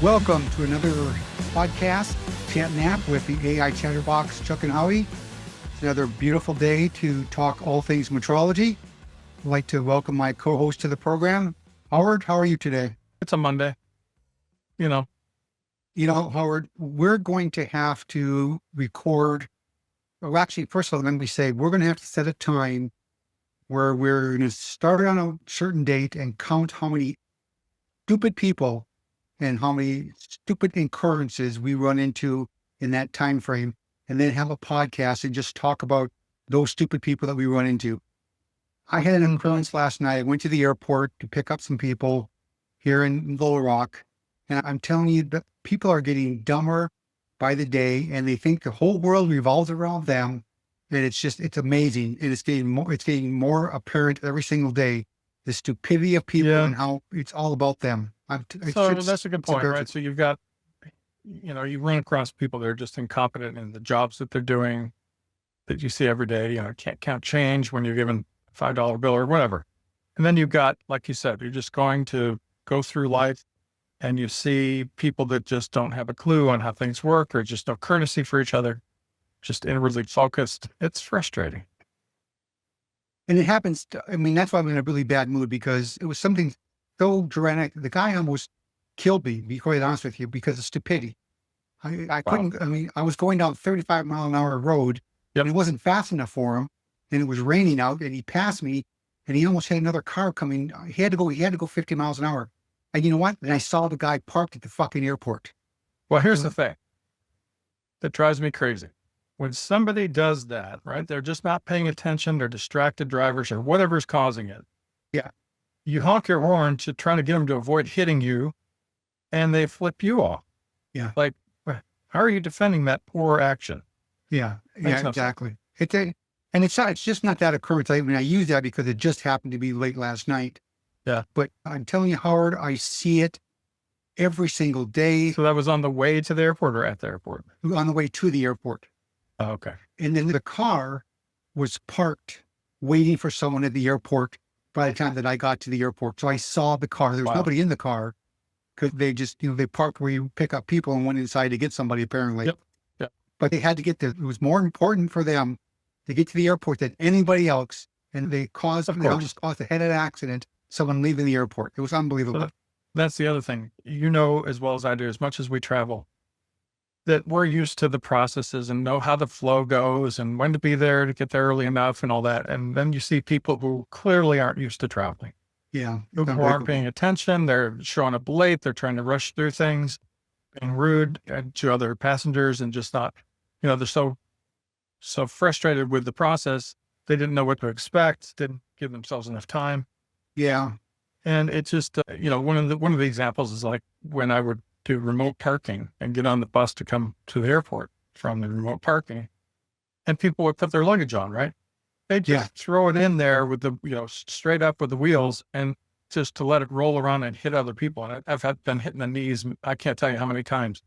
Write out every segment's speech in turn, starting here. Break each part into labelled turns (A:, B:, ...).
A: Welcome to another podcast, ChatNAPT with the AI Chatterbots Chuck and Howie. It's another beautiful day to talk all things metrology. I'd like to welcome my co-host to the program. Howard, how are you today?
B: It's a Monday.
A: Howard, we're going to have to record. Well, actually, first of all, let me say, we're going to have to set a time where we're going to start on a certain date and count how many stupid people and how many stupid occurrences we run into in that time frame, and then have a podcast and just talk about those stupid people that we run into. I had an occurrence last night. I went to the airport to pick up some people here in Little Rock, and I'm telling you that people are getting dumber by the day, and they think the whole world revolves around them, and it's amazing, and it's getting more apparent every single day, the stupidity of people and how it's all about them.
B: That's a good point, right? So you've got, you run across people that are just incompetent in the jobs that they're doing that you see every day, can't count change when you're given a $5 bill or whatever. And then you've got, like you said, you're just going to go through life and you see people that just don't have a clue on how things work or just no courtesy for each other, just inwardly focused. It's frustrating.
A: And it happens, that's why I'm in a really bad mood, because it was something so dramatic. The guy almost killed me, to be quite honest with you, because of stupidity. I couldn't, I was going down 35-mile-an-hour road, and it wasn't fast enough for him, and it was raining out, and he passed me, and he almost had another car coming. He had to go 50 miles an hour. And you know what? And I saw the guy parked at the fucking airport.
B: Well, here's the thing that drives me crazy. When somebody does that, right, they're just not paying attention, they're distracted drivers or whatever's causing it.
A: Yeah.
B: You honk your horn to try to get them to avoid hitting you, and they flip you off.
A: Yeah.
B: Like, how are you defending that poor action?
A: Yeah. Yeah, exactly. It's just not that occurrence. I use that because it just happened to be late last night.
B: Yeah.
A: But I'm telling you, Howard, I see it every single day.
B: So that was on the way to the airport or at the airport?
A: On the way to the airport.
B: Oh, okay.
A: And then the car was parked waiting for someone at the airport by the time that I got to the airport. So I saw the car. There was nobody in the car because they just, they parked where you pick up people and went inside to get somebody, apparently.
B: Yep.
A: But they had to get there. It was more important for them to get to the airport than anybody else. And they almost caused a head-on accident, someone leaving the airport. It was unbelievable.
B: So that's the other thing. As well as I do, as much as we travel, that we're used to the processes and know how the flow goes and when to be there to get there early enough and all that. And then you see people who clearly aren't used to traveling.
A: Yeah.
B: Who aren't paying attention. They're showing up late. They're trying to rush through things, being rude to other passengers and just not, they're so frustrated with the process. They didn't know what to expect, didn't give themselves enough time.
A: Yeah.
B: And it's just, one of the examples is like when I would do remote parking and get on the bus to come to the airport from the remote parking, and people would put their luggage on, right? They just throw it in there with the, straight up with the wheels and just to let it roll around and hit other people. And I've been hitting the knees. I can't tell you how many times,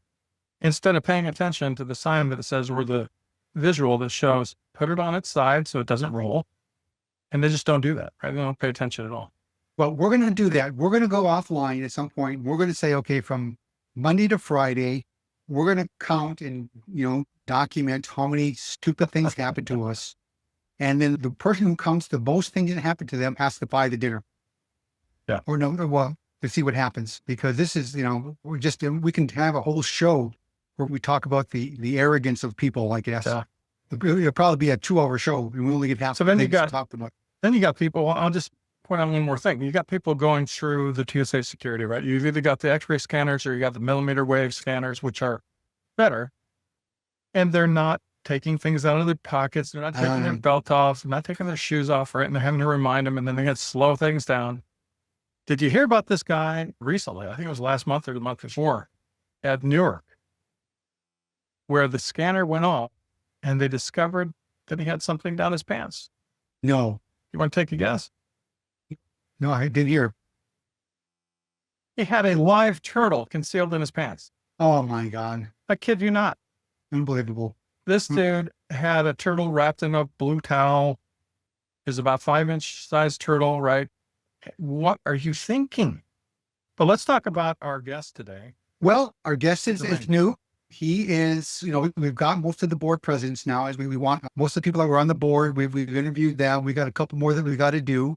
B: instead of paying attention to the sign that says, or the visual that shows, put it on its side so it doesn't roll. And they just don't do that, right? They don't pay attention at all.
A: Well, we're going to do that. We're going to go offline at some point. We're going to say, okay, from Monday to Friday, we're going to count and, document how many stupid things happen to us. And then the person who counts the most things that happen to them has to buy the dinner.
B: Yeah.
A: Or to see what happens. Because this is, we can have a whole show where we talk about the arrogance of people, I guess.
B: Yeah.
A: It'll probably be a 2-hour show. And we only get half.
B: So then you got people, I'll just point out one more thing. You got people going through the TSA security, right? You've either got the X-ray scanners or you got the millimeter wave scanners, which are better. And they're not taking things out of their pockets. They're not taking their belt off. They're not taking their shoes off, right? And they're having to remind them, and then they got to slow things down. Did you hear about this guy recently? I think it was last month or the month before at Newark, where the scanner went off and they discovered that he had something down his pants.
A: No.
B: You want to take a guess?
A: No, I didn't hear.
B: He had a live turtle concealed in his pants.
A: Oh my God.
B: I kid you not.
A: Unbelievable.
B: This dude had a turtle wrapped in a blue towel. It was about 5-inch sized turtle, right? What are you thinking? But let's talk about our guest today.
A: Well, our guest is new. He is, we've got most of the board presidents now as we want. Most of the people that were on the board, we've interviewed them. We got a couple more that we got to do.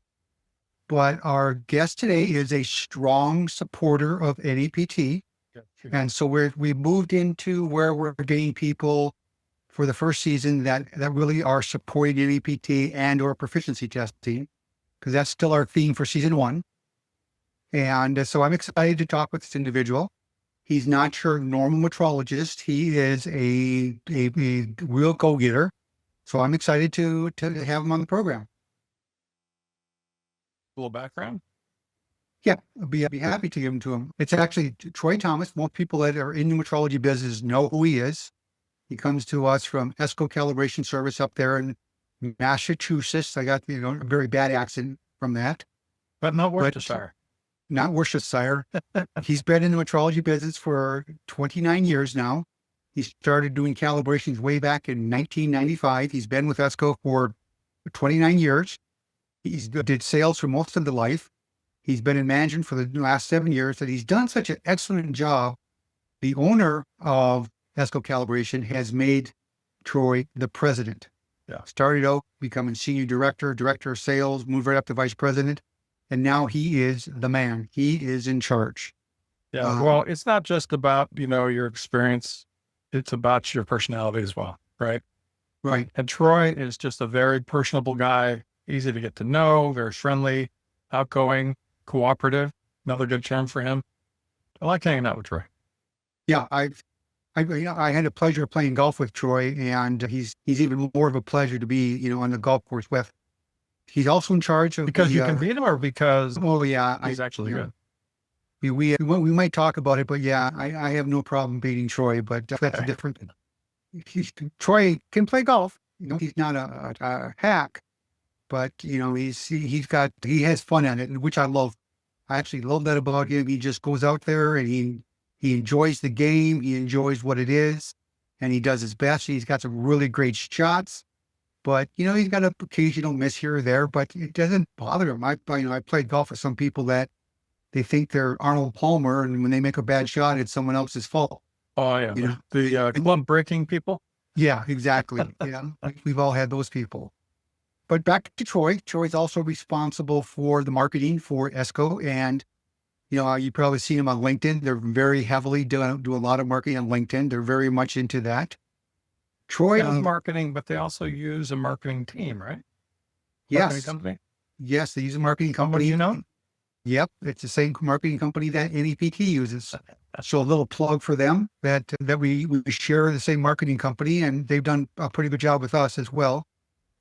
A: But our guest today is a strong supporter of NAPT. And so we moved into where we're getting people for the first season that really are supporting NAPT and or proficiency testing, because that's still our theme for season 1. And so I'm excited to talk with this individual. He's not your normal metrologist. He is a real go-getter. So I'm excited to have him on the program.
B: A little background.
A: Yeah, I'd be happy to give him to him. It's actually Troy Thomas. Most people that are in the metrology business know who he is. He comes to us from Essco Calibration Service up there in Massachusetts. I got, a very bad accent from that.
B: But not Worcestershire.
A: Not Worcestershire. He's been in the metrology business for 29 years now. He started doing calibrations way back in 1995. He's been with Essco for 29 years. He's did sales for most of the life. He's been in management for the last 7 years, and he's done such an excellent job. The owner of Essco Calibration has made Troy the president.
B: Yeah.
A: Started out becoming senior director of sales, moved right up to vice president, and now he is the man. He is in charge.
B: Yeah. Well, it's not just about, your experience. It's about your personality as well, right?
A: Right.
B: And Troy is just a very personable guy, easy to get to know, very friendly, outgoing, cooperative. Another good term for him. I like hanging out with Troy.
A: Yeah, I had the pleasure of playing golf with Troy, and he's even more of a pleasure to be, on the golf course with. He's also in charge of
B: because you can beat him, or because he's actually good.
A: We might talk about it, but yeah, I have no problem beating Troy, but that's a different. Troy can play golf. He's not a hack, but he has fun at it, which I love. I actually love that about him. He just goes out there and he enjoys the game. He enjoys what it is, and he does his best. He's got some really great shots, but he's got an occasional miss here or there, but it doesn't bother him. I played golf with some people that they think they're Arnold Palmer, and when they make a bad shot, it's someone else's fault.
B: Oh yeah, the club breaking people.
A: Yeah, exactly. Yeah, we've all had those people. But back to Troy. Troy's also responsible for the marketing for Essco, and you probably see him on LinkedIn. They're very heavily do a lot of marketing on LinkedIn. They're very much into that. Troy
B: does marketing, but they also use a marketing team, right? Marketing company.
A: Yes, they use a marketing company. Yep, it's the same marketing company that NAPT uses. So a little plug for them that we share the same marketing company, and they've done a pretty good job with us as well.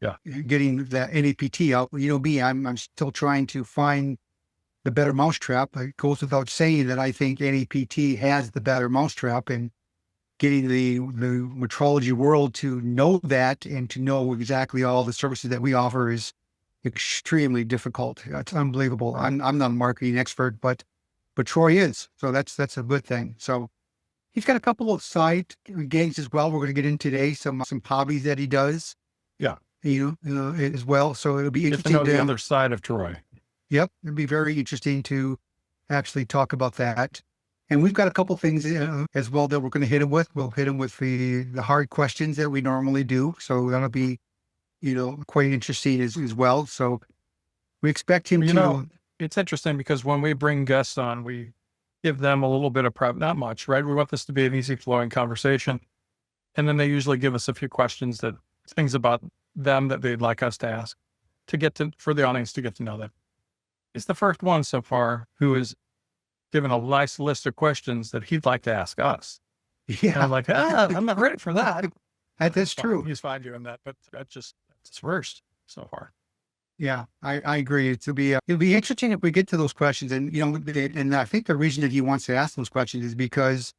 B: Yeah,
A: getting the NAPT out. I'm still trying to find the better mousetrap. It goes without saying that I think NAPT has the better mousetrap, and getting the metrology world to know that and to know exactly all the services that we offer is extremely difficult. It's unbelievable. I'm not a marketing expert, but Troy is. So that's a good thing. So he's got a couple of side gigs as well. We're going to get in today, some hobbies that he does.
B: Yeah.
A: As well. So it'll be interesting
B: to know the other side of Troy.
A: Yep. It'd be very interesting to actually talk about that. And we've got a couple things as well that we're going to hit him with. We'll hit him with the hard questions that we normally do. So that'll be, quite interesting as well. So we expect him to.
B: It's interesting because when we bring guests on, we give them a little bit of prep, not much, right? We want this to be an easy flowing conversation. And then they usually give us a few questions things about them that they'd like us to ask for the audience to get to know them. It's the first one so far who has given a nice list of questions that he'd like to ask us.
A: Yeah.
B: And I'm like, I'm not ready for that.
A: That's true.
B: He's fine doing that, but that's first so far.
A: Yeah, I agree. It'll be interesting if we get to those questions. And, and I think the reason that he wants to ask those questions is because,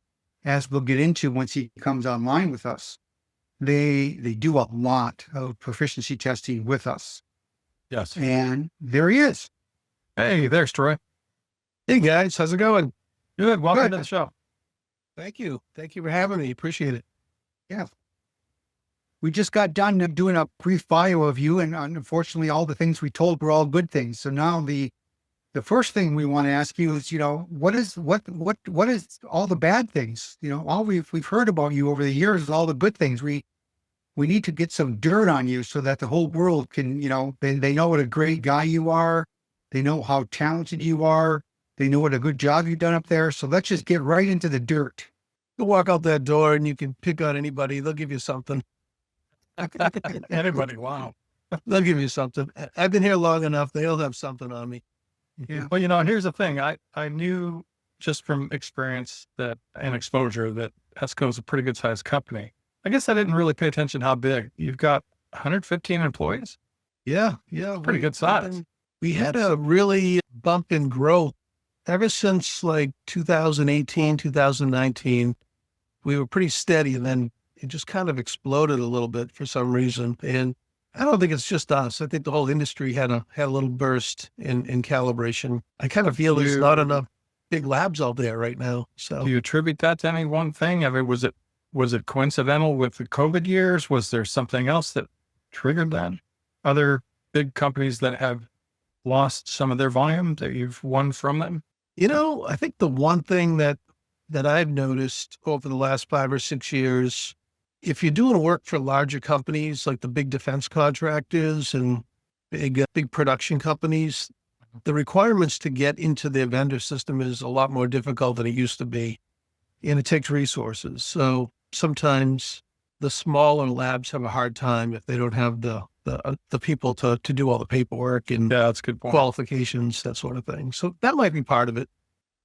A: as we'll get into once he comes online with us, they do a lot of proficiency testing with us.
B: Yes.
A: And there he is.
B: Hey, there's Troy.
C: Hey guys, how's it going?
B: Good. Welcome to the show.
C: Thank you. Thank you for having me. Appreciate it.
A: Yeah. We just got done doing a brief bio of you, and unfortunately all the things we told were all good things. So now the the first thing we want to ask you is, what is all the bad things? All we've heard about you over the years is all the good things. We need to get some dirt on you so that the whole world can, they know what a great guy you are. They know how talented you are. They know what a good job you've done up there. So let's just get right into the dirt.
C: You walk out that door and you can pick on anybody. They'll give you something.
B: Anybody? Wow.
C: They'll give you something. I've been here long enough. They'll have something on me.
A: Yeah.
B: Well, here's the thing. I knew just from experience and exposure that Essco is a pretty good sized company. I guess I didn't really pay attention how big. You've got 115 employees.
C: Yeah.
B: Pretty good size.
C: We had a really bump in growth ever since like 2018, 2019. We were pretty steady, and then it just kind of exploded a little bit for some reason. And I don't think it's just us. I think the whole industry had a little burst in calibration. I kind of feel there's not enough big labs out there right now. So
B: do you attribute that to any one thing? I mean, was it coincidental with the COVID years? Was there something else that triggered that? Other big companies that have lost some of their volume that you've won from them?
C: I think the one thing that I've noticed over the last 5 or 6 years, if you're doing work for larger companies like the big defense contractors and big production companies, the requirements to get into their vendor system is a lot more difficult than it used to be, and it takes resources. So sometimes the smaller labs have a hard time if they don't have the people to do all the paperwork and
B: that's a good point.
C: Qualifications, that sort of thing. So that might be part of it.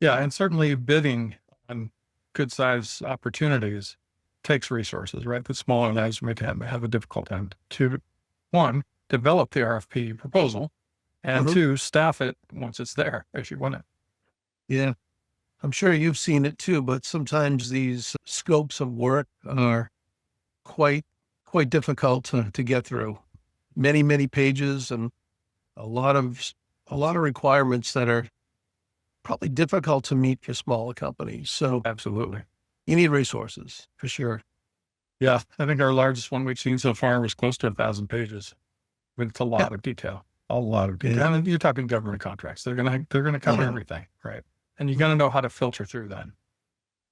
B: Yeah, and certainly bidding on good size opportunities takes resources, right? The smaller labs may have a difficult time to, one, develop the RFP proposal, and two, staff it once it's there as you win it.
C: Yeah. I'm sure you've seen it too, but sometimes these scopes of work are quite difficult to get through. Many, many pages and a lot of requirements that are probably difficult to meet for smaller companies. So
B: absolutely,
C: you need resources for sure.
B: Yeah. I think our largest one we've seen so far was close to 1,000 pages. It's a lot of detail,
C: Yeah.
B: And you're talking government contracts. They're going to cover everything. Right. And you got to know how to filter through that.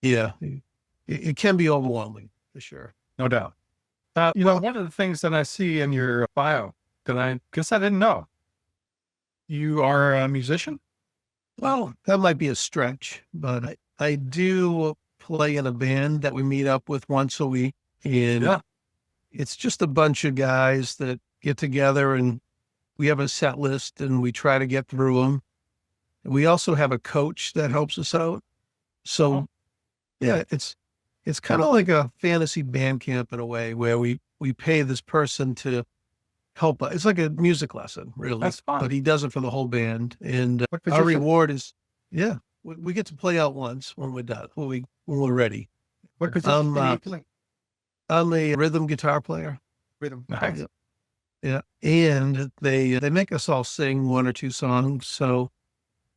C: Yeah. It can be overwhelming for sure.
B: No doubt. One of the things that I see in your bio that I guess I didn't know, you are a musician?
C: Well, that might be a stretch, but I do play in a band that we meet up with once a week. And it's just a bunch of guys that get together and we have a set list and we try to get through them. We also have a coach that helps us out. So yeah, it's kind of like a fantasy band camp in a way where we pay this person to help us. It's like a music lesson, really.
B: That's fun.
C: But he does it for the whole band. And our reward is, we get to play out once when we're done, when we're ready.
A: What position do you play?
C: I'm a rhythm guitar player.
A: Rhythm.
B: Nice.
C: Yeah. And they make us all sing 1 or 2 songs. So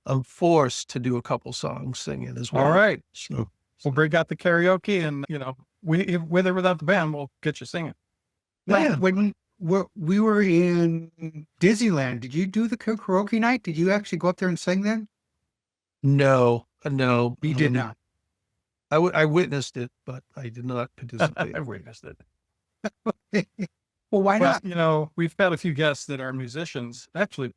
C: I'm forced to do a couple songs singing as well.
B: All right.
C: So
B: we'll break out the karaoke and, with or without the band, we'll get you singing.
A: Yeah. When we were in Disneyland, did you do the karaoke night? Did you actually go up there and sing then?
C: No.
A: You did not.
C: I witnessed it, but I did not participate.
B: I witnessed it.
A: Well, why not?
B: We've had a few guests that are musicians, actually,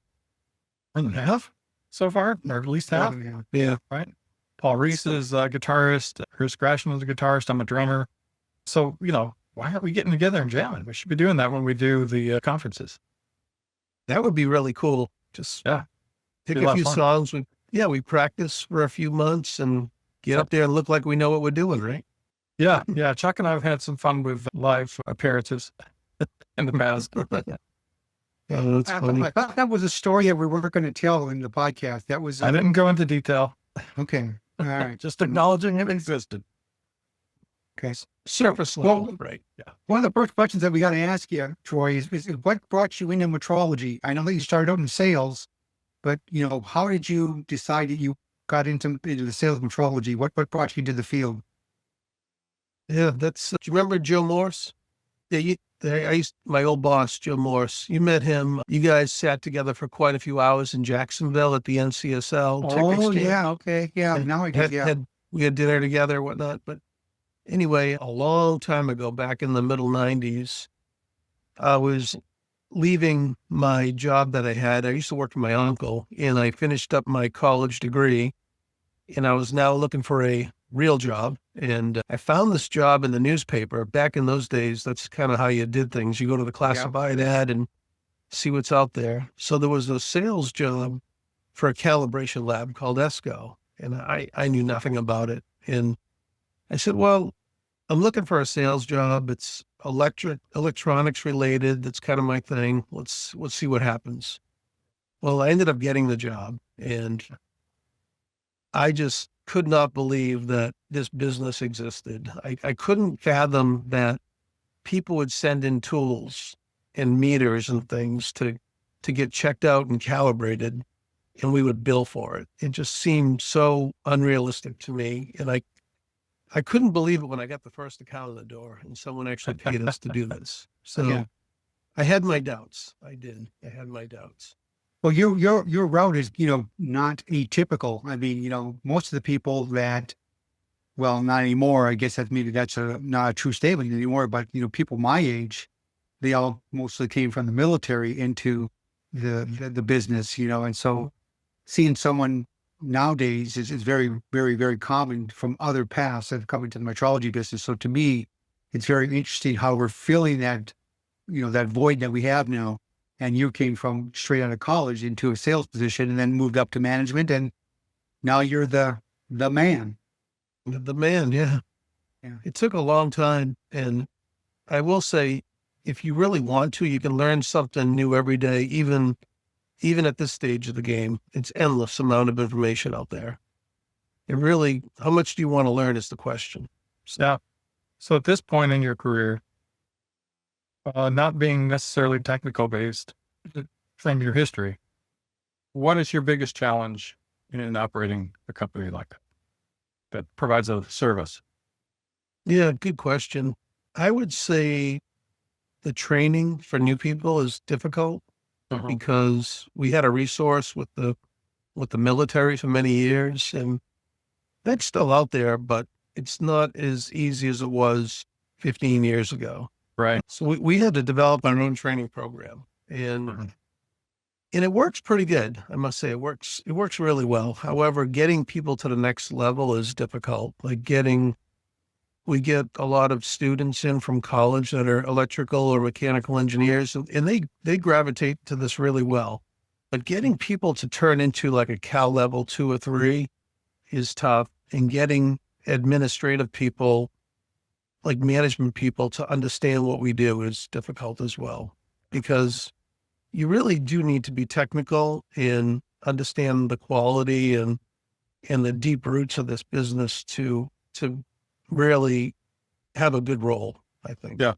B: more than half so far, or at least half.
C: Yeah.
B: Right. Paul Reese is a guitarist. Chris Grasham is a guitarist. I'm a drummer. So, why aren't we getting together and jamming? We should be doing that when we do the conferences.
C: That would be really cool. Just pick a few songs. We practice for a few months and get up there and look like we know what we're doing, right?
B: Yeah. Yeah. Chuck and I have had some fun with live appearances in the past.
C: Oh, that's funny.
A: I thought that was a story that we weren't going to tell in the podcast. That was.
B: I didn't go into detail.
A: Okay. All right.
B: Just acknowledging it existed.
A: Okay.
C: Surface level, right?
A: Yeah. One of the first questions that we got to ask you, Troy, is what brought you into metrology? I know that you started out in sales, but how did you decide that you got into the sales of metrology? What brought you to the field?
C: Yeah, do you remember Joe Morse? Yeah, My old boss, Joe Morse, you met him. You guys sat together for quite a few hours in Jacksonville at the NCSL Tech
A: Oh,
C: Exchange.
A: yeah. Okay. Yeah.
C: And
A: Now I get, yeah.
C: we had dinner together and whatnot. But anyway, a long time ago, back in the middle 90s, I was leaving my job that I had. I used to work for my uncle, and I finished up my college degree, and I was now looking for a real job. And I found this job in the newspaper. Back in those days, that's kind of how you did things. You go to the classified ad and see what's out there. So there was a sales job for a calibration lab called Essco, and I knew nothing about it. And I said, well, I'm looking for a sales job. It's electronics related. That's kind of my thing. Let's see what happens. Well, I ended up getting the job, and I just could not believe that this business existed. I couldn't fathom that people would send in tools and meters and things to get checked out and calibrated, and we would bill for it. It just seemed so unrealistic to me. And I couldn't believe it when I got the first account in the door and someone actually paid us to do this. So
A: Yeah.
C: I had my doubts. I did. I had my doubts.
A: Well, your route is, not atypical. I mean, most of the people that, well, not anymore. I guess maybe that's not a true statement anymore. But people my age, they all mostly came from the military into the business. And so seeing someone nowadays is very, very, very common from other paths that have come into the metrology business. So to me, it's very interesting how we're filling that, that void that we have now. And you came from straight out of college into a sales position and then moved up to management. And now you're the man.
C: The man, yeah.
A: Yeah.
C: It took a long time. And I will say, if you really want to, you can learn something new every day, even at this stage of the game. It's endless amount of information out there. It really, how much do you want to learn is the question.
B: Yeah. So at this point in your career, not being necessarily technical based from your history, what is your biggest challenge in operating a company like that provides a service?
C: Yeah, good question. I would say the training for new people is difficult because we had a resource with the military for many years, and that's still out there, but it's not as easy as it was 15 years ago.
B: Right.
C: So we had to develop our own training program, and it works pretty good. I must say it works really well. However, getting people to the next level is difficult. We get a lot of students in from college that are electrical or mechanical engineers, and they gravitate to this really well. But getting people to turn into like a Cal level 2 or 3 is tough, and getting administrative people, like management people, to understand what we do is difficult as well, because you really do need to be technical and understand the quality and the deep roots of this business to really have a good role, I think.
B: Yeah.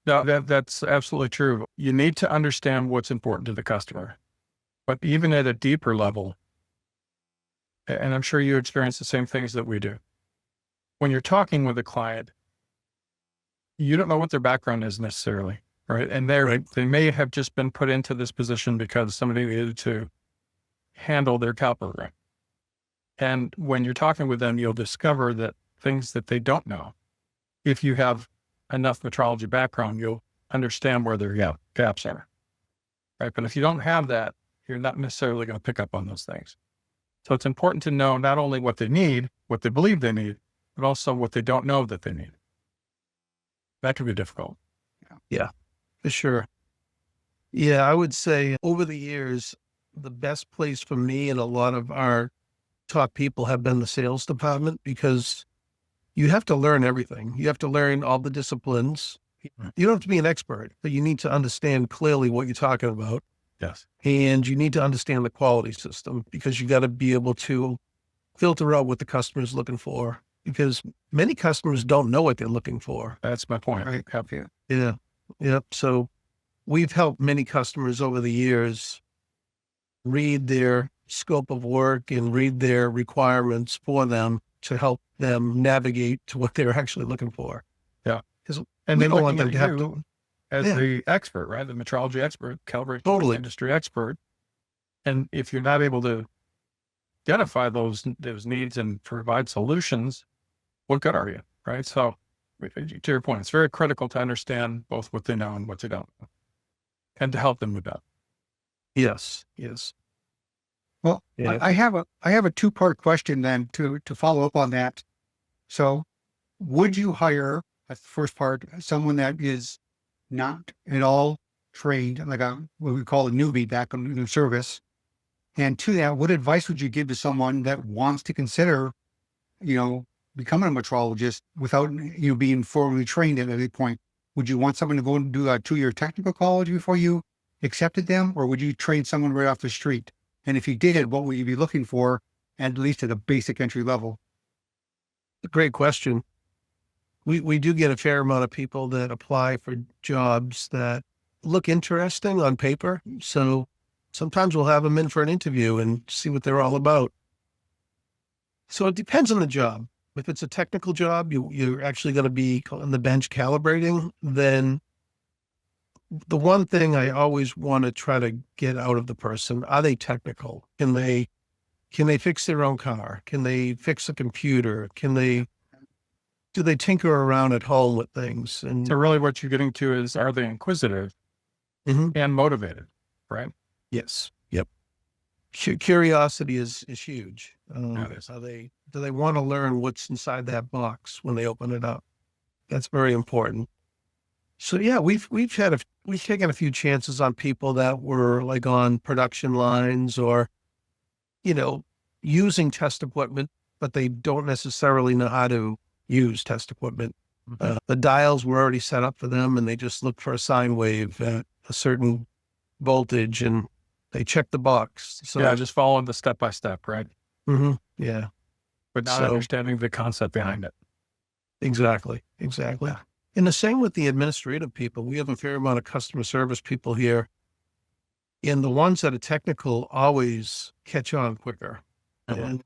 B: No, that's absolutely true. You need to understand what's important to the customer, but even at a deeper level, and I'm sure you experience the same things that we do. When you're talking with a client, you don't know what their background is necessarily, right? And they may have just been put into this position because somebody needed to handle their Cal program. And when you're talking with them, you'll discover that things that they don't know. If you have enough metrology background, you'll understand where their gaps are, right? But if you don't have that, you're not necessarily going to pick up on those things. So it's important to know not only what they need, what they believe they need, but also what they don't know that they need. That can be difficult.
C: Yeah, for sure. Yeah, I would say over the years, the best place for me and a lot of our top people have been the sales department, because you have to learn everything. You have to learn all the disciplines. You don't have to be an expert, but you need to understand clearly what you're talking about.
B: Yes.
C: And you need to understand the quality system, because you got to be able to filter out what the customer is looking for, because many customers don't know what they're looking for.
B: That's my point.
A: Right.
B: Help you.
C: Yeah. Yep. So we've helped many customers over the years read their scope of work and read their requirements for them to help them navigate to what they're actually looking for.
B: Yeah.
C: Because
B: And
C: we
B: then
C: don't want
B: looking
C: them
B: at
C: to have
B: you, as the expert, right? The metrology expert, calibration industry expert. And if you're not able to identify those needs and provide solutions, what good are you, right? So to your point, it's very critical to understand both what they know and what they don't know, and to help them with that.
C: Yes.
A: Well,
C: Yeah.
A: I have a two-part question then to follow up on that. So would you hire, that's the first part, someone that is not at all trained, like what we call a newbie back in the service? And to that, what advice would you give to someone that wants to consider, becoming a metrologist without, being formally trained at any point? Would you want someone to go and do a 2-year technical college before you accepted them? Or would you train someone right off the street? And if you did, what would you be looking for, at least at a basic entry level?
C: Great question. We do get a fair amount of people that apply for jobs that look interesting on paper. So sometimes we'll have them in for an interview and see what they're all about. So it depends on the job. If it's a technical job, you're actually going to be on the bench calibrating, then the one thing I always want to try to get out of the person, are they technical? Can they fix their own car? Can they fix a computer? Do they tinker around at home with things? And
B: so really what you're getting to is, are they inquisitive and motivated, right?
C: Yes. Yep. Curiosity is huge. Do they want to learn what's inside that box when they open it up? That's very important. So yeah, we've taken a few chances on people that were like on production lines or, using test equipment, but they don't necessarily know how to use test equipment. The dials were already set up for them, and they just look for a sine wave at a certain voltage, and they check the box. So
B: yeah, just following the step by step, right?
C: Yeah,
B: But not understanding the concept behind it.
C: Exactly. And the same with the administrative people. We have a fair amount of customer service people here, and the ones that are technical always catch on quicker. And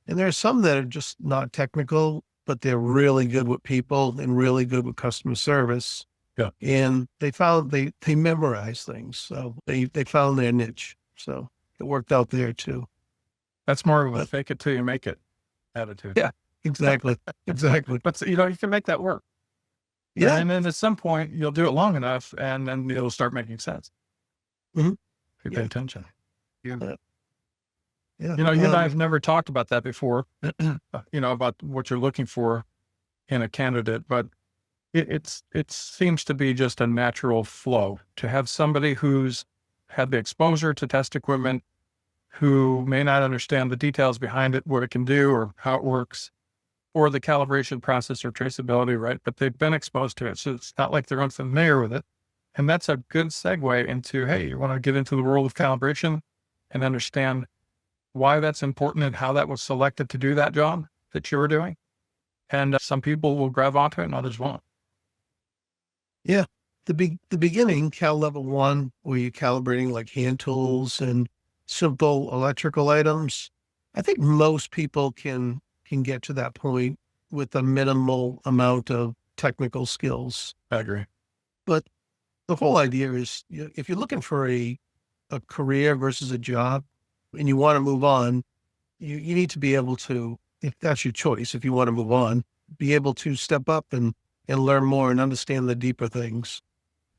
C: there are some that are just not technical, but they're really good with people and really good with customer service.
B: Yeah.
C: And they found they memorize things. So they found their niche. So it worked out there too.
B: That's more of a fake it till you make it attitude.
C: Yeah, exactly.
B: But you can make that work.
C: Yeah.
B: And then at some point you'll do it long enough and then it'll start making sense. If you pay attention.
C: Yeah.
B: You and I have never talked about that before, about what you're looking for in a candidate, but it seems to be just a natural flow to have somebody who's had the exposure to test equipment, who may not understand the details behind it, what it can do or how it works, or the calibration process or traceability, right? But they've been exposed to it. So it's not like they're unfamiliar with it. And that's a good segue into, hey, you want to get into the world of calibration and understand why that's important and how that was selected to do that job that you were doing. And some people will grab onto it and others won't.
C: Yeah. The beginning, Cal Level 1, where you're calibrating like hand tools and simple electrical items, I think most people can get to that point with a minimal amount of technical skills.
B: I agree.
C: But the whole idea is, if you're looking for a career versus a job and you want to move on, you need to be able to, if that's your choice, if you want to move on, be able to step up and learn more and understand the deeper things.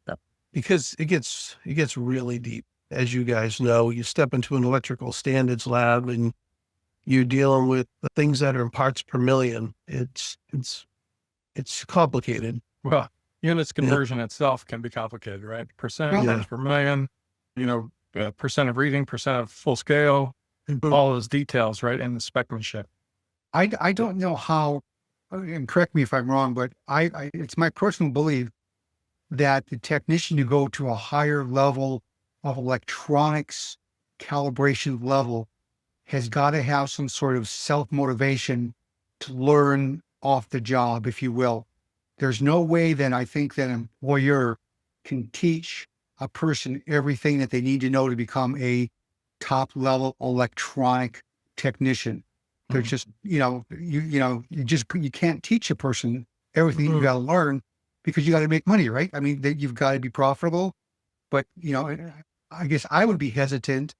B: Yep.
C: Because it gets really deep. As you guys know, you step into an electrical standards lab and you're dealing with the things that are in parts per million. It's complicated.
B: Well, units conversion itself can be complicated, right? Percent parts per million, percent of reading, percent of full scale, all those details, right? And the specmanship.
A: I don't know how, and correct me if I'm wrong, but it's my personal belief that the technician to go to a higher level of electronics calibration level has got to have some sort of self-motivation to learn off the job, if you will. There's no way that I think that an employer can teach a person everything that they need to know to become a top level electronic technician. There's just, you can't teach a person everything you got to learn, because you got to make money, right? I mean, you've got to be profitable. But, I guess I would be hesitant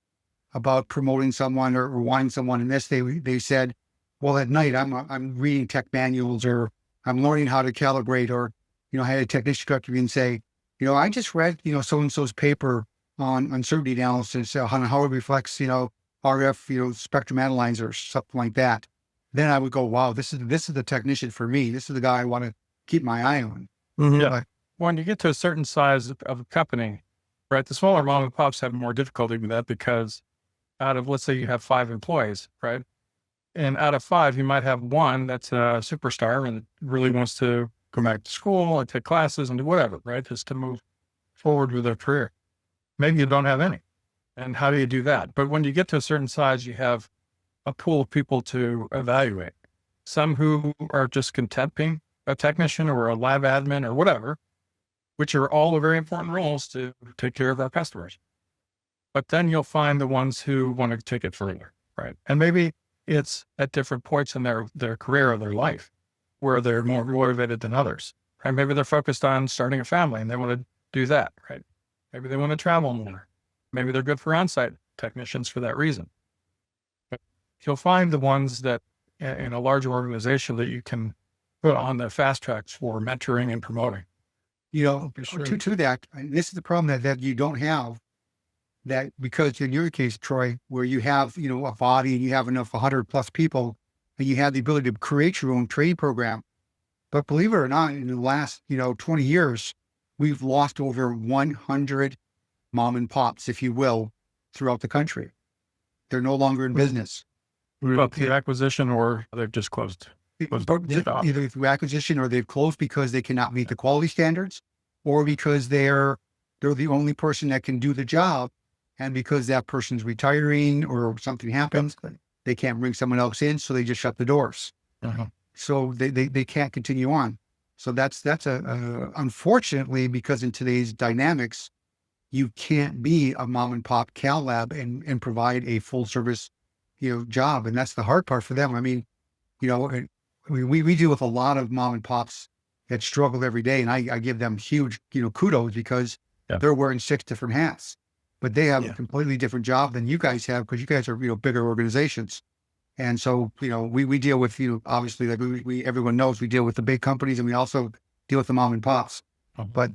A: about promoting someone or wanting someone unless they said, well, at night I'm reading tech manuals, or I'm learning how to calibrate, or, I had a technician come to me and say, I just read, so-and-so's paper on uncertainty analysis on how it reflects, RF, spectrum analyzers, something like that. Then I would go, wow, this is the technician for me. This is the guy I want to keep my eye on.
C: Mhm.
B: Yeah.
A: But
B: When you get to a certain size of a company, right, the smaller mom and pops have more difficulty with that because out of, let's say you have 5 employees, right? And out of 5, you might have one that's a superstar and really wants to go back to school and take classes and do whatever, right? Just to move forward with their career. Maybe you don't have any. And how do you do that? But when you get to a certain size, you have a pool of people to evaluate. Some who are just content being a technician or a lab admin or whatever, which are all very important roles to take care of our customers. But then you'll find the ones who want to take it further, right? And maybe it's at different points in their career or their life where they're more motivated than others, right? Maybe they're focused on starting a family and they want to do that, right? Maybe they want to travel more. Maybe they're good for on-site technicians for that reason. But you'll find the ones that in a larger organization that you can put on the fast tracks for mentoring and promoting.
C: For sure.
A: to that, and this is the problem that you don't have, that because in your case, Troy, where you have, a body and you have enough 100 plus people and you have the ability to create your own training program. But believe it or not, in the last, 20 years, we've lost over 100 mom and pops, if you will, throughout the country. They're no longer in business.
B: Well, through acquisition or they've just closed.
A: Either through acquisition, or they've closed because they cannot meet the quality standards, or because they're the only person that can do the job. And because that person's retiring or something happens, they can't bring someone else in. So they just shut the doors. So they can't continue on. So that's unfortunately, because in today's dynamics, you can't be a mom and pop Cal Lab and provide a full service, job. And that's the hard part for them. I mean, we deal with a lot of mom and pops that struggle every day. And I give them huge, kudos, because they're wearing 6 different hats, but they have a completely different job than you guys have, because you guys are, bigger organizations. And so, we deal with, obviously, like everyone knows, we deal with the big companies, and we also deal with the mom and pops. But,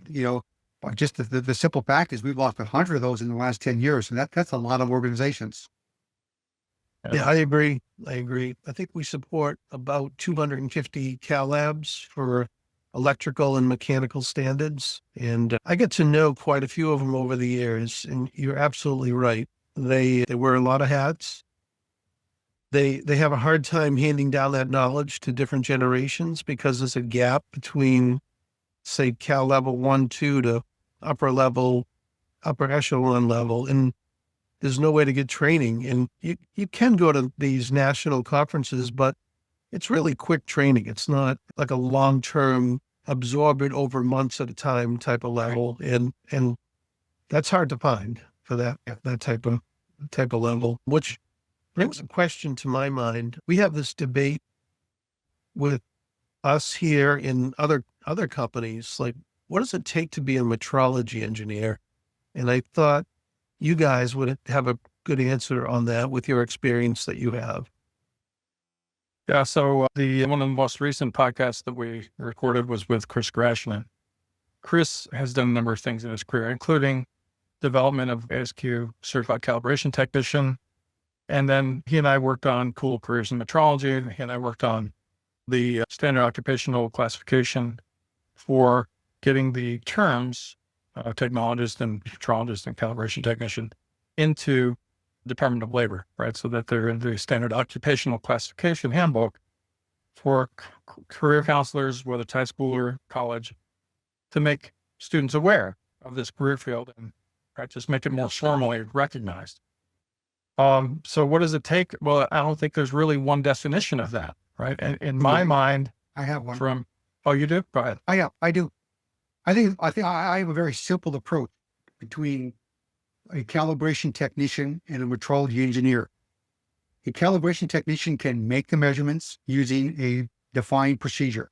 A: just the simple fact is we've lost 100 of those in the last 10 years. And that's a lot of organizations.
C: Yeah, I agree. I think we support about 250 Cal Labs for electrical and mechanical standards. And I get to know quite a few of them over the years. And you're absolutely right. They wear a lot of hats. They have a hard time handing down that knowledge to different generations because there's a gap between, say, Cal level 1, 2 to upper echelon level. And there's no way to get training. And you can go to these national conferences, but it's really quick training. It's not like a long-term, absorb it over months at a time type of level. And that's hard to find for that type of level, which brings a question to my mind. We have this debate with us here in other companies, like, what does it take to be a metrology engineer? And I thought you guys would have a good answer on that with your experience that you have.
B: Yeah. So one of the most recent podcasts that we recorded was with Chris Grashman. Chris has done a number of things in his career, including development of Essco Certified Calibration Technician. And then he and I worked on cool careers in metrology. He and I worked on the standard occupational classification for getting the terms technologist and metrologist and calibration technician into Department of Labor, right? So that they're in the standard occupational classification handbook for career counselors, whether it's high school or college, to make students aware of this career field and just make it more formally recognized. So what does it take? Well, I don't think there's really one definition of that, right? And in my mind,
A: I have one.
B: Oh, you do? Go ahead.
A: I do. I think I have a very simple approach between a calibration technician and a metrology engineer. A calibration technician can make the measurements using a defined procedure,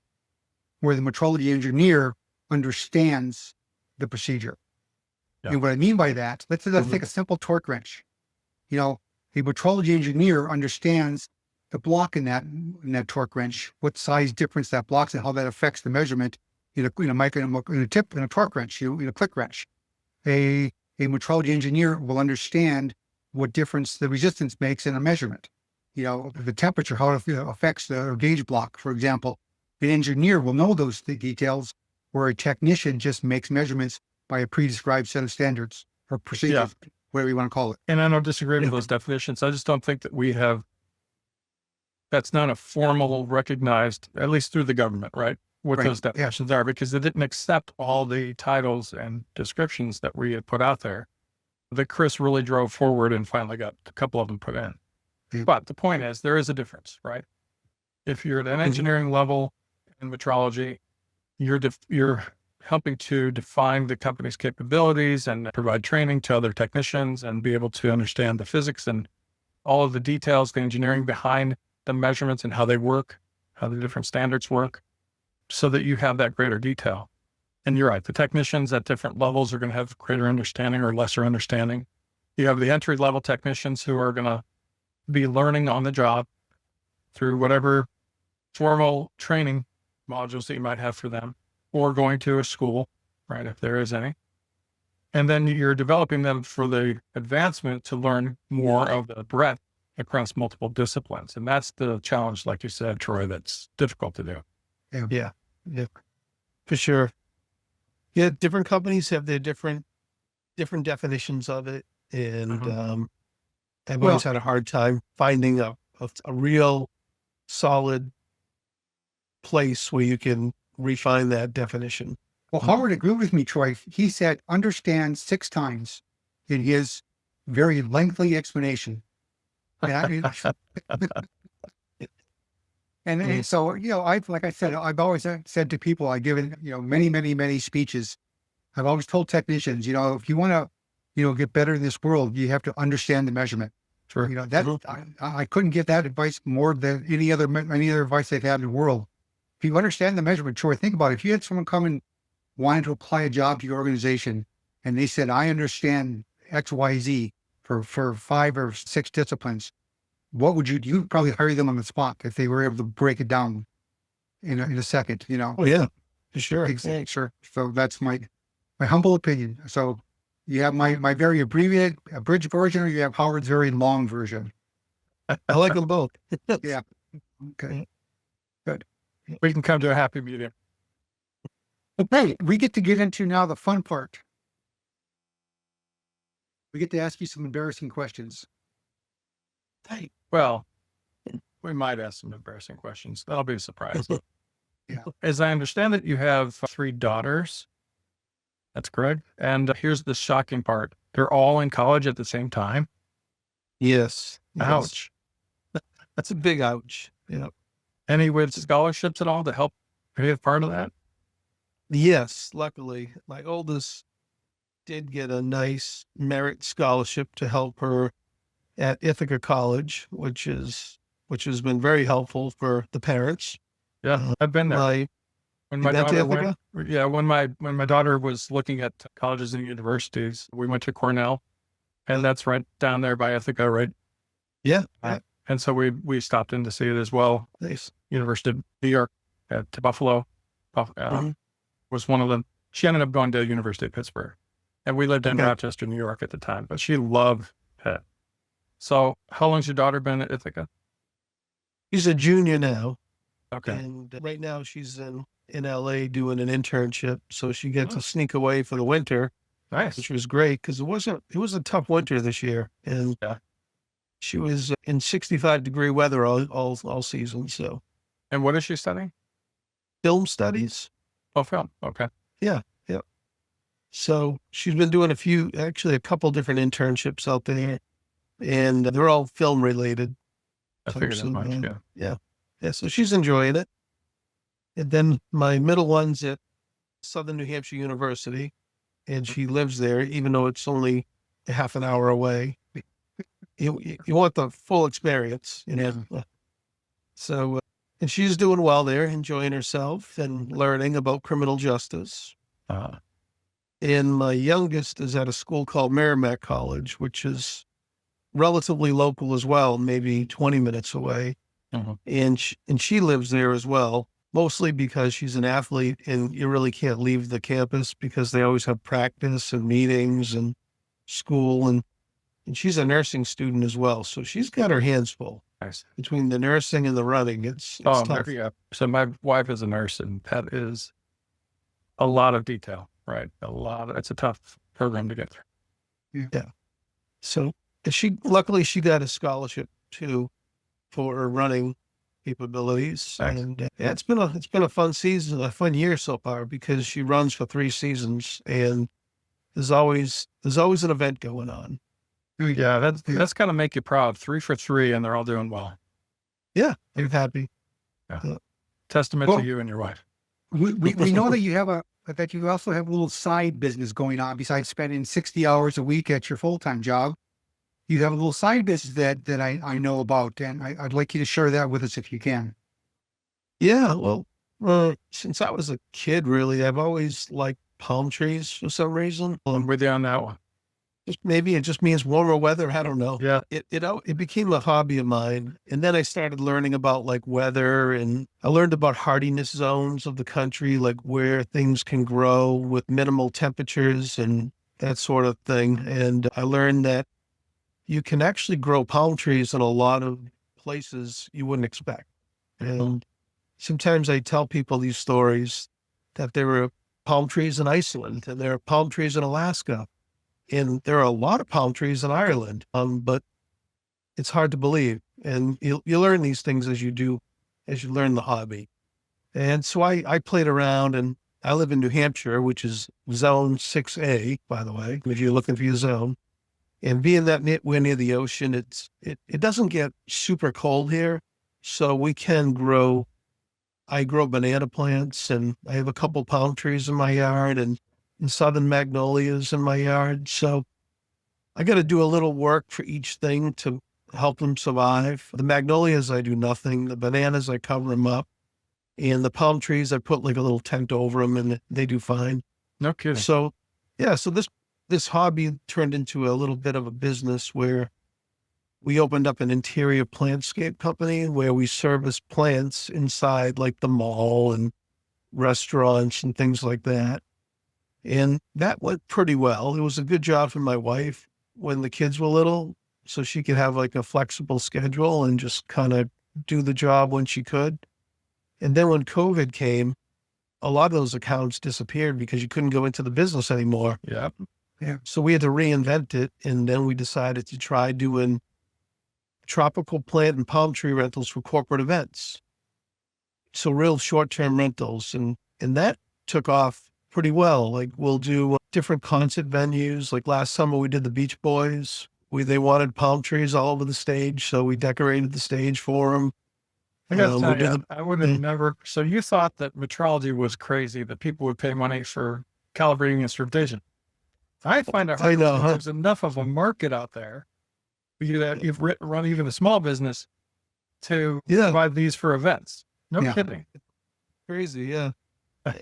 A: where the metrology engineer understands the procedure.
B: Yeah.
A: And what I mean by that, let's take a simple torque wrench. You know, a metrology engineer understands the block in that torque wrench, what size difference that blocks and how that affects the measurement in a tip in a torque wrench, in a click wrench. A metrology engineer will understand what difference the resistance makes in a measurement. You know, the temperature, how it affects the gauge block, for example. An engineer will know those details, where a technician just makes measurements by a pre-described set of standards or procedures, whatever you want to call it.
B: And I don't disagree with those definitions. I just don't think that we have, that's not a formal recognized, at least through the government, right? What those definitions are, because they didn't accept all the titles and descriptions that we had put out there that Chris really drove forward and finally got a couple of them put in. But the point is, there is a difference, right? If you're at an engineering level in metrology, you're helping to define the company's capabilities and provide training to other technicians and be able to understand the physics and all of the details, the engineering behind the measurements and how they work, how the different standards work, so that you have that greater detail. And you're right, the technicians at different levels are going to have greater understanding or lesser understanding. You have the entry-level technicians who are going to be learning on the job through whatever formal training modules that you might have for them, or going to a school, right, if there is any. And then you're developing them for the advancement to learn more of the breadth across multiple disciplines. And that's the challenge, like you said, Troy, that's difficult to do.
C: Yeah, for sure. Yeah, different companies have their different definitions of it. And I've always had a hard time finding a real solid place where you can refine that definition.
A: Well, Howard agreed with me, Troy. He said, understand 6 times in his very lengthy explanation. And so, you know, like I said, I've always said to people, I give it, you know, many speeches. I've always told technicians, you know, if you want to, you know, get better in this world, you have to understand the measurement.
B: Sure.
A: You know, that I couldn't get that advice more than any other advice they've had in the world. If you understand the measurement, Troy, think about it. If you had someone come and wanted to apply a job to your organization and they said, I understand X, Y, Z for 5 or 6 disciplines, what would you'd probably hire them on the spot if they were able to break it down in a second, you know?
C: Oh yeah, for sure.
A: Exactly. Sure. So that's my humble opinion. So you have my very abbreviated, abridged version, or you have Howard's very long version.
C: I like them both.
A: Yeah. Okay. Good.
B: We can come to a happy medium.
A: Okay. We get into now the fun part. We get to ask you some embarrassing questions.
C: Hey.
B: Well, we might ask some embarrassing questions. That'll be a surprise.
A: Yeah.
B: As I understand it, you have 3 daughters. That's correct. And here's the shocking part. They're all in college at the same time.
C: Yes.
B: Ouch.
C: That's a big ouch. Yeah.
B: Any with scholarships at all to help pay a part of that?
C: Yes. Luckily, my oldest did get a nice merit scholarship to help her at Ithaca College, which has been very helpful for the parents.
B: Yeah, I've been there. When my daughter when my daughter was looking at colleges and universities, we went to Cornell, and that's right down there by Ithaca, right?
C: Yeah.
B: And so we stopped in to see it as well.
C: Nice.
B: University of New York at Buffalo was one of them. She ended up going to University of Pittsburgh, and we lived in Rochester, New York at the time, but she loved Pitt. So how long's your daughter been at Ithaca?
C: She's a junior now.
B: Okay.
C: And right now she's in LA doing an internship. So she gets to sneak away for the winter.
B: Nice.
C: Which was great because it was a tough winter this year. And she was in 65-degree weather all season. So.
B: And what is she studying?
C: Film studies.
B: Oh, film. Okay.
C: Yeah. Yeah. So she's been doing a couple different internships out there, and they're all film related.
B: I figured that much.
C: Yeah. So she's enjoying it. And then my middle one's at Southern New Hampshire University, and she lives there, even though it's only a half an hour away. You want the full experience, you know? So, and she's doing well there, enjoying herself and learning about criminal justice. And my youngest is at a school called Merrimack College, which is relatively local as well, maybe 20 minutes away. And she lives there as well, mostly because she's an athlete and you really can't leave the campus because they always have practice and meetings and school. And she's a nursing student as well. So she's got her hands full.
B: Nice.
C: Between the nursing and the running. It's tough.
B: Yeah. So my wife is a nurse, and that is a lot of detail, right? It's a tough program to get through.
C: Yeah. So luckily she got a scholarship too for her running capabilities.
B: Nice.
C: And it's been a fun season, a fun year so far, because she runs for 3 seasons and there's always an event going on.
B: Yeah, that's gotta make you proud. 3 for 3, and they're all doing well.
C: Yeah, I'm happy.
B: Yeah. Testament to you and your wife.
A: We know that you also have a little side business going on besides spending 60 hours a week at your full-time job. You have a little side business that I know about, and I'd like you to share that with us if you can.
C: Yeah, well, since I was a kid, really, I've always liked palm trees for some reason.
B: I'm with you on that one.
C: Maybe it just means warmer weather. I don't know.
B: Yeah.
C: It became a hobby of mine. And then I started learning about like weather, and I learned about hardiness zones of the country, like where things can grow with minimal temperatures and that sort of thing. And I learned that you can actually grow palm trees in a lot of places you wouldn't expect. And sometimes I tell people these stories that there are palm trees in Iceland and there are palm trees in Alaska. And there are a lot of palm trees in Ireland, but it's hard to believe. And you learn these things as you learn the hobby. And so I played around, and I live in New Hampshire, which is zone 6A, by the way, if you're looking for your zone. And being that we're near the ocean, it doesn't get super cold here. So I grow banana plants, and I have a couple palm trees in my yard, and southern magnolias in my yard. So I got to do a little work for each thing to help them survive. The magnolias, I do nothing. The bananas, I cover them up. And the palm trees, I put like a little tent over them, and they do fine.
B: No kidding.
C: So, yeah, so this hobby turned into a little bit of a business where we opened up an interior plantscape company where we service plants inside like the mall and restaurants and things like that. And that went pretty well. It was a good job for my wife when the kids were little, so she could have like a flexible schedule and just kind of do the job when she could. And then when COVID came, a lot of those accounts disappeared because you couldn't go into the business anymore.
B: Yeah.
A: Yeah.
C: So we had to reinvent it. And then we decided to try doing tropical plant and palm tree rentals for corporate events. So real short-term rentals. And that took off pretty well. Like we'll do different concert venues. Like last summer we did the Beach Boys. They wanted palm trees all over the stage, so we decorated the stage for them.
B: I got to tell you, I would have never. So you thought that metrology was crazy, that people would pay money for calibrating instrumentation. I find it hard. There's enough of a market out there. You've run even a small business to provide these for events. No kidding.
C: Crazy, yeah.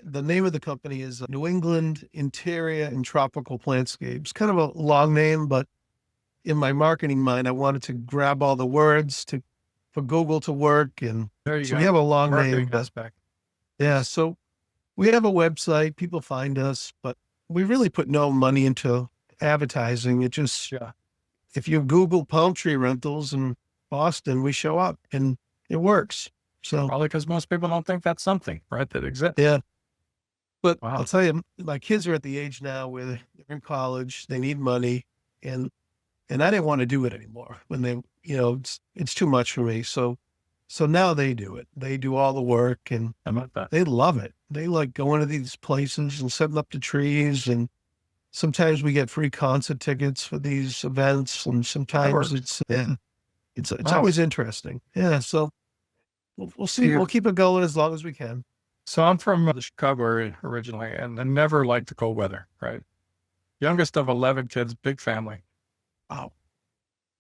C: The name of the company is New England Interior and Tropical Plantscapes. Kind of a long name, but in my marketing mind, I wanted to grab all the words for Google to work. And
B: there you
C: so
B: go.
C: we have a long name.
B: Aspect.
C: Yeah, so we have a website. People find us, but we really put no money into advertising. It just, if you Google palm tree rentals in Boston, we show up and it works. So
B: probably because most people don't think that's something, right, that exists.
C: Yeah. But I'll tell you, my kids are at the age now where they're in college, they need money, and I didn't want to do it anymore when they, it's too much for me. So now they do it. They do all the work, and they love it. They like going to these places and setting up the trees, and sometimes we get free concert tickets for these events, and sometimes it's always interesting. Yeah. So we'll see. We'll keep it going as long as we can.
B: So I'm from the Chicago area originally, and I never liked the cold weather, right? Youngest of 11 kids, big family. Oh,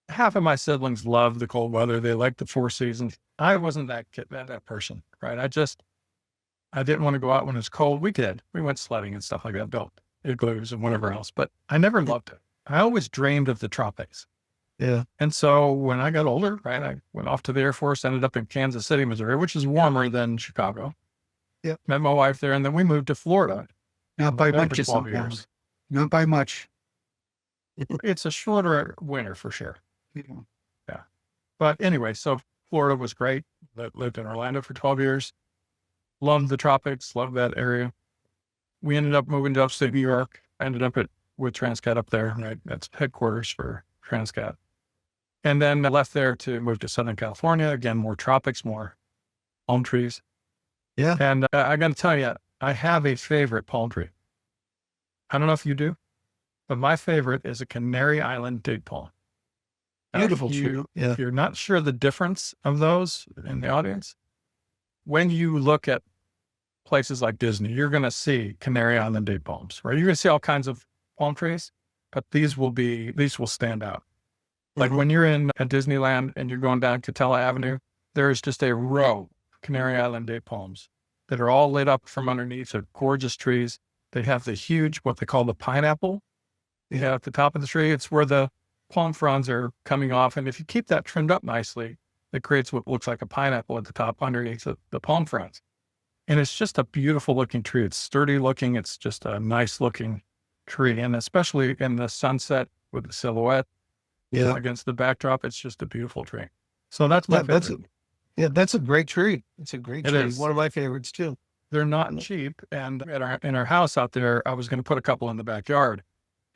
B: half of my siblings love the cold weather. They like the 4 seasons. I wasn't that kid, that person, right? I didn't want to go out when it's cold. We did. We went sledding and stuff like that, built igloos and whatever else, but I never loved it. I always dreamed of the tropics.
C: Yeah.
B: And so when I got older, right, I went off to the Air Force, ended up in Kansas City, Missouri, which is warmer than Chicago.
C: Yeah.
B: Met my wife there, and then we moved to Florida.
A: Not by
B: There
A: much.
B: for
A: It's
B: 12 years.
A: not by much.
B: It's a shorter winter for sure.
A: Yeah.
B: But anyway, so Florida was great. Lived in Orlando for 12 years. Loved the tropics, loved that area. We ended up moving to upstate New York. I ended up with Transcat up there, right? That's headquarters for Transcat. And then I left there to move to Southern California. Again, more tropics, more palm trees.
C: Yeah.
B: And I got to tell you, I have a favorite palm tree. I don't know if you do, but my favorite is a Canary Island date palm. Now,
C: Beautiful tree. Yeah.
B: If you're not sure the difference of those in the audience, when you look at places like Disney, you're going to see Canary Island date palms, right? You're going to see all kinds of palm trees, but these will stand out. Like when you're at Disneyland and you're going down Catella Avenue, there's just a row of Canary Island date palms that are all lit up from underneath. They're gorgeous trees. They have the huge, what they call the pineapple, at the top of the tree. It's where the palm fronds are coming off. And if you keep that trimmed up nicely, it creates what looks like a pineapple at the top underneath the palm fronds. And it's just a beautiful looking tree. It's sturdy looking. It's just a nice looking tree. And especially in the sunset with the silhouette against the backdrop, it's just a beautiful tree. So that's my favorite.
C: That's a great tree. It's a great tree.
B: Is.
C: One of my favorites too.
B: They're not cheap. And in our house out there, I was going to put a couple in the backyard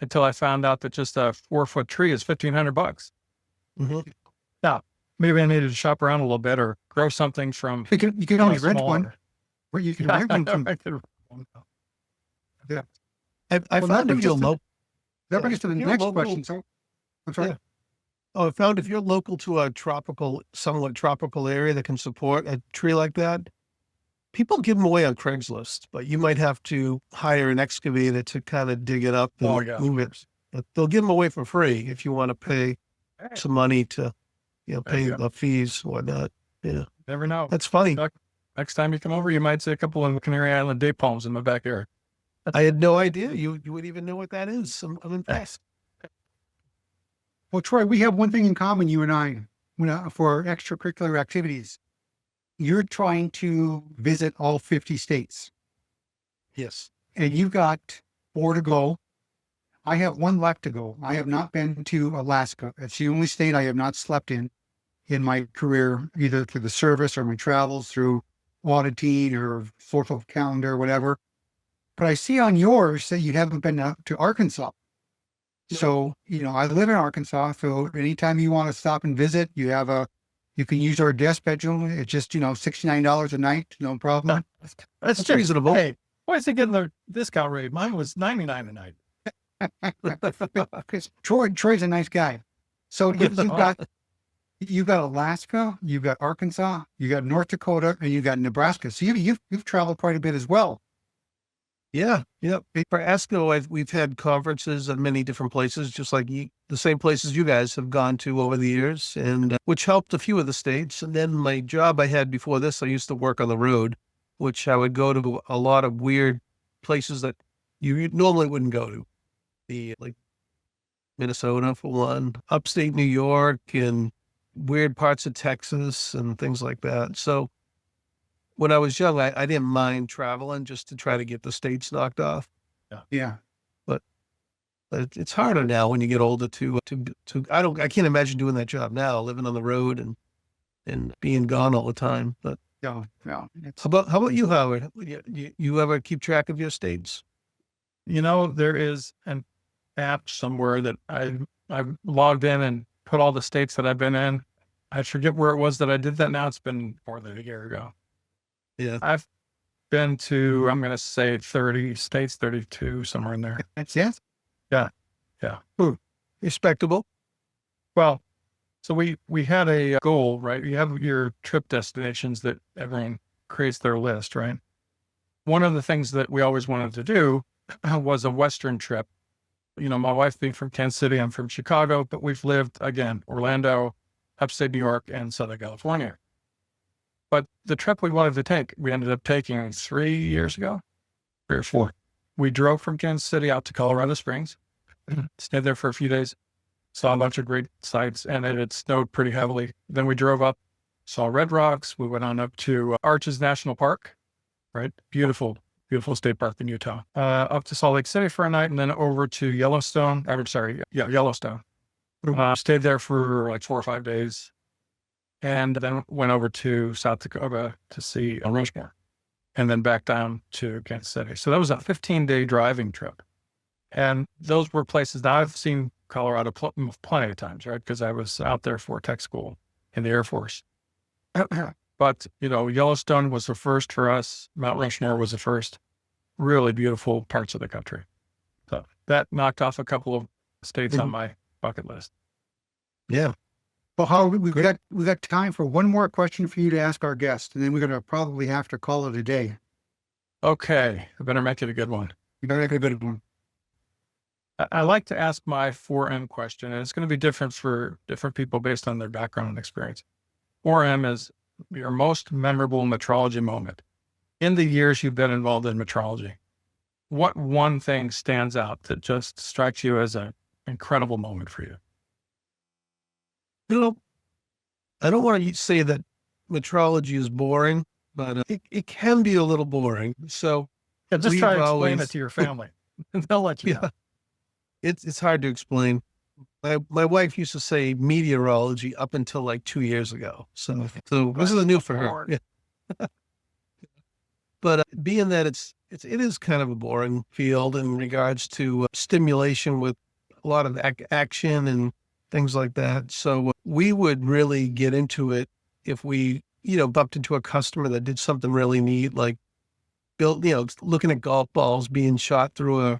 B: until I found out that just a 4-foot tree is $1,500.
C: Mm-hmm.
B: Now, maybe I needed to shop around a little bit or grow something from.
A: You can only rent one. Or you can rent one from.
C: Yeah. I found if you're local.
A: That brings us to the next question. So, I'm sorry.
C: Yeah. Oh, I found if you're local to a somewhat tropical area that can support a tree like that, people give them away on Craigslist, but you might have to hire an excavator to kind of dig it up and move it. But they'll give them away for free if you want to pay some money to, pay the fees or whatnot. Yeah.
B: Never know.
C: That's funny.
B: Next time you come over, you might see a couple of Canary Island date palms in my backyard.
C: I had no idea you would even know what that is. I'm impressed.
A: Well, Troy, we have one thing in common, you and I, for extracurricular activities. You're trying to visit all 50 states.
C: Yes.
A: And you've got 4 to go. I have 1 left to go. I have not been to Alaska. It's the only state I have not slept in my career, either through the service or my travels through auditing or social calendar or whatever. But I see on yours that you haven't been to Arkansas. So, I live in Arkansas. So anytime you want to stop and visit, you can use our guest bedroom. It's just, $69 a night. No problem.
C: That's reasonable.
B: Hey, why is it getting the discount rate? Mine was $99 a night.
A: Because Troy's a nice guy. So you've got Alaska, you've got Arkansas, you got North Dakota, and you got Nebraska. So you've traveled quite a bit as well.
C: Yeah. For Essco, we've had conferences in many different places, just like the same places you guys have gone to over the years, and which helped a few of the states. And then my job I had before this, I used to work on the road, which I would go to a lot of weird places that you normally wouldn't go to. Like Minnesota for one, upstate New York, and weird parts of Texas and things like that. So when I was young, I didn't mind traveling just to try to get the states knocked off.
A: Yeah.
C: But it's harder now when you get older to I can't imagine doing that job now, living on the road and being gone all the time. But
A: Yeah.
C: how about you, Howard? You ever keep track of your states?
B: There is an app somewhere that I've logged in and put all the states that I've been in. I forget where it was that I did that now. It's been more than a year ago.
C: Yeah.
B: I've been to, I'm going to say 30 states, 32, somewhere in there.
A: That's it?
B: Yeah.
C: Respectable.
B: Well, so we had a goal, right? You have your trip destinations that everyone creates their list, right? One of the things that we always wanted to do was a Western trip. My wife being from Kansas City, I'm from Chicago, but we've lived, again, Orlando, upstate New York, and Southern California. But the trip we wanted to take, we ended up taking 3 years ago, 3 or 4. We drove from Kansas City out to Colorado Springs, stayed there for a few days, saw a bunch of great sights, and it had snowed pretty heavily. Then we drove up, saw Red Rocks. We went on up to Arches National Park, right? Beautiful, beautiful state park in Utah. Up to Salt Lake City for a night, and then over to Yellowstone. Yellowstone. Stayed there for like 4 or 5 days, and then went over to South Dakota to see Rushmore, and then back down to Kansas City. So that was a 15-day driving trip. And those were places that I've seen Colorado plenty of times, right? Because I was out there for tech school in the Air Force. But, Yellowstone was the first for us. Mount Rushmore was the first. Really beautiful parts of the country. So that knocked off a couple of states on my bucket list.
C: Yeah.
A: Well, Howard, we got time for one more question for you to ask our guest, and then we're going to probably have to call it a day.
B: Okay. I better make it a good one.
A: You better make it a good one.
B: I like to ask my 4M question, and it's going to be different for different people based on their background and experience. 4M is your most memorable metrology moment. In the years you've been involved in metrology, what one thing stands out that just strikes you as an incredible moment for you?
C: I don't want to say that metrology is boring, but it can be a little boring. So
B: just try to explain it to your family. They'll let you know.
C: It's hard to explain. My wife used to say meteorology up until like 2 years ago. So this is new for her. Yeah. But being that it is kind of a boring field in regards to stimulation with a lot of action and things like that. So we would really get into it if we, bumped into a customer that did something really neat, like looking at golf balls being shot through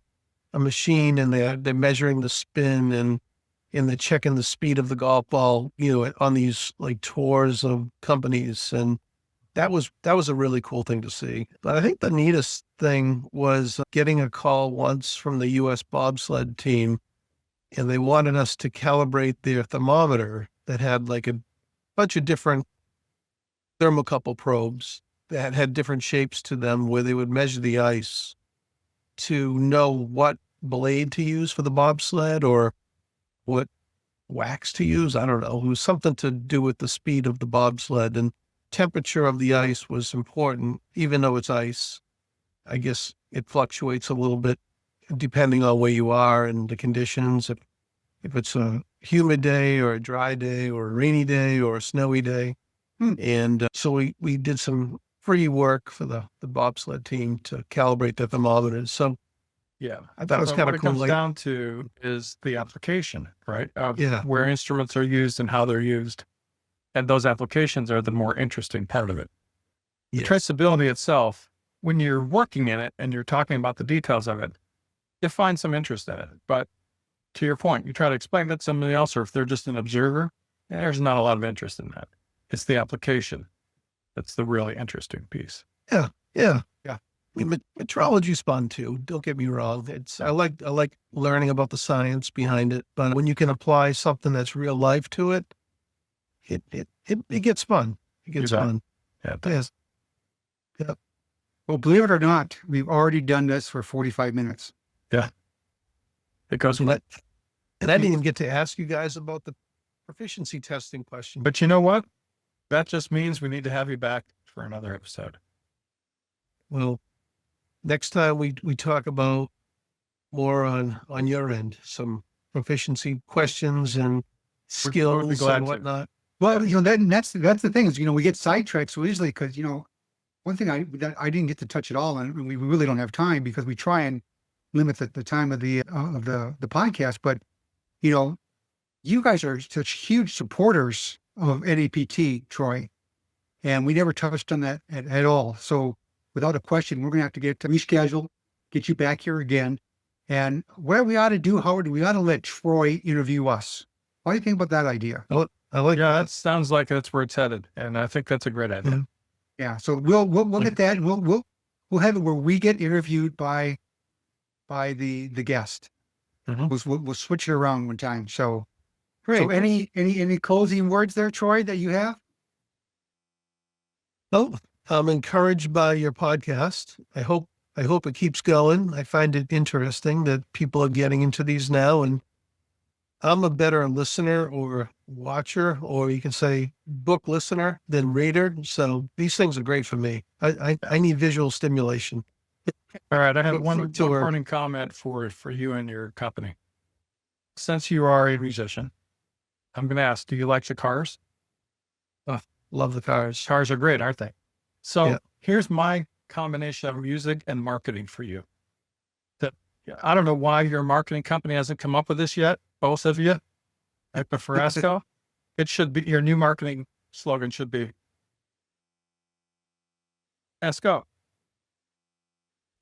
C: a machine, and they're measuring the spin and they're checking the speed of the golf ball, on these like tours of companies. And that was a really cool thing to see. But I think the neatest thing was getting a call once from the U.S. bobsled team, and they wanted us to calibrate their thermometer that had like a bunch of different thermocouple probes that had different shapes to them, where they would measure the ice to know what blade to use for the bobsled or what wax to use. I don't know. It was something to do with the speed of the bobsled, and temperature of the ice was important, even though it's ice. I guess it fluctuates a little bit depending on where you are and the conditions. If it's a humid day or a dry day or a rainy day or a snowy day. And so we did some free work for the bobsled team to calibrate the thermometers. So
B: yeah,
C: I thought it was kind of cool.
B: What it comes down to is the application, right?
C: Yeah.
B: Where instruments are used and how they're used. And those applications are the more interesting part of it.
C: Yes.
B: The traceability itself, when you're working in it and you're talking about the details of it, you find some interest in it. But to your point, you try to explain that to somebody else, or if they're just an observer, there's not a lot of interest in that. It's the application that's the really interesting piece.
C: Yeah. I mean, metrology's fun too. Don't get me wrong. I like learning about the science behind it, but when you can apply something that's real life to it, it gets fun. It gets fun.
B: Yeah.
C: Yes.
A: Yeah. Well, believe it or not, we've already done this for 45 minutes.
B: Yeah. It goes.
C: And I didn't even get to ask you guys about the proficiency testing question.
B: But you know what? That just means we need to have you back for another episode.
C: Well, next time we talk about more on your end, some proficiency questions and skills and whatnot.
A: Well, that's the thing is, we get sidetracked so easily because, one thing I didn't get to touch at all, and we really don't have time because we try and limit the time of the podcast. But, you guys are such huge supporters of NAPT, Troy, and we never touched on that at all. So without a question, we're going to have to reschedule, get you back here again. And what we ought to do, Howard, we ought to let Troy interview us. What do you think about that idea?
C: I like
B: that sounds like that's where it's headed, and I think that's a great idea.
C: Mm-hmm.
A: Yeah, so we'll get that, and we'll have it where we get interviewed by the guest.
C: Mm-hmm.
A: We'll switch it around one time. So
C: great.
A: So any closing words there, Troy, that you have?
C: Oh, I'm encouraged by your podcast. I hope it keeps going. I find it interesting that people are getting into these now, and I'm a better listener or watcher, or you can say book listener than reader. So these things are great for me. I need visual stimulation.
B: All right. I have
C: For-
B: one
C: to work.
B: parting comment for you and your company. Since you are a musician, I'm going to ask, do you like the cars?
C: Love the cars.
B: Cars are great, aren't they? So
C: Yeah.
B: here's my combination of music and marketing for you. That I don't know why your marketing company hasn't come up with this yet, both of you. But for Essco, it should be, your new marketing slogan should be Essco.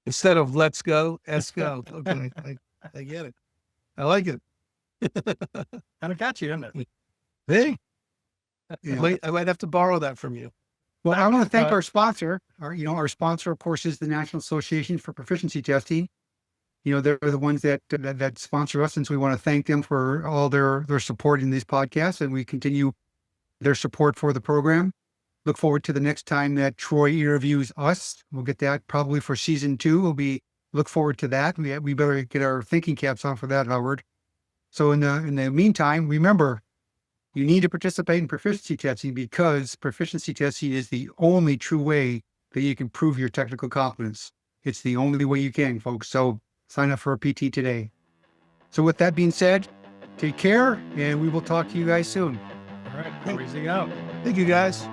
C: Instead of let's go, Essco. Okay, I get it. I like it.
B: And I got you, isn't it?
C: Hey,
A: Yeah.
C: I might have to borrow that from you.
A: Well, I want to thank our sponsor. Our sponsor, of course, is the National Association for Proficiency Testing. They're the ones that sponsor us, and so we want to thank them for all their support in these podcasts, and we continue their support for the program. Look forward to the next time that Troy interviews us. We'll get that probably for season 2. Look forward to that. We better get our thinking caps on for that, Howard. So in the meantime, remember, you need to participate in proficiency testing, because proficiency testing is the only true way that you can prove your technical competence. It's the only way you can, folks. So sign up for a PT today. So with that being said, take care, and we will talk to you guys soon.
B: All right. Easy out.
C: Thank you, guys.